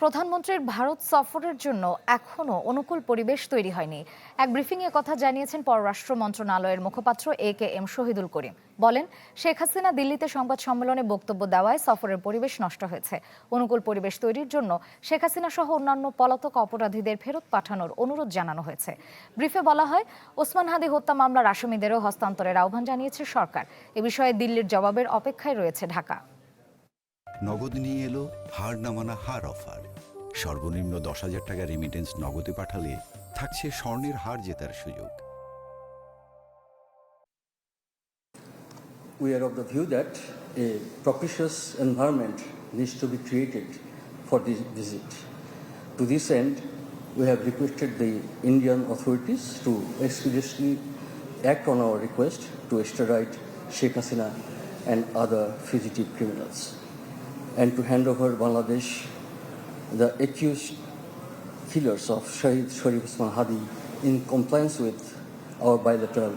প্রধানমন্ত্রীর ভারত সফরের জন্য এখনো অনুকূল পরিবেশ তৈরি হয়নি। এক ব্রিফিংয়ে কথা জানিয়েছেন পররাষ্ট্র মন্ত্রণালয়ের মুখপাত্র AK-M শহীদুল করিম। বলেন, শেখ হাসিনা দিল্লিতে সংবাদ সম্মেলনে বক্তব্য দেওয়ায় সফরের পরিবেশ নষ্ট হয়েছে। অনুকূল পরিবেশ তৈরির জন্য শেখ হাসিনা সহ অন্যান্য পলাতক অপরাধীদের ফেরত পাঠানোর অনুরোধ জানানো হয়েছে। ব্রিফে বলা হয়, ওসমান হাদি হত্যা মামলার আসামিদেরও হস্তান্তরের আহ্বান জানিয়েছে সরকার। এ বিষয়ে দিল্লির জবাবের অপেক্ষায় রয়েছে ঢাকা। নগদ নিয়ে এলো হার না মানা হার অফার। সর্বনিম্ন 10,000 টাকা রেমিটেন্স নগদে পাঠালে থাকছে স্বর্ণের হার জেতার সুযোগ। We are of the view that a propitious environment needs to be created for this visit. To this end, we have requested the Indian authorities to expeditiously act on our request to extradite Sheikh Hasina and other fugitive criminals, and to hand over Bangladesh the accused killers of Shahid Sharif Usman Hadi in compliance with our bilateral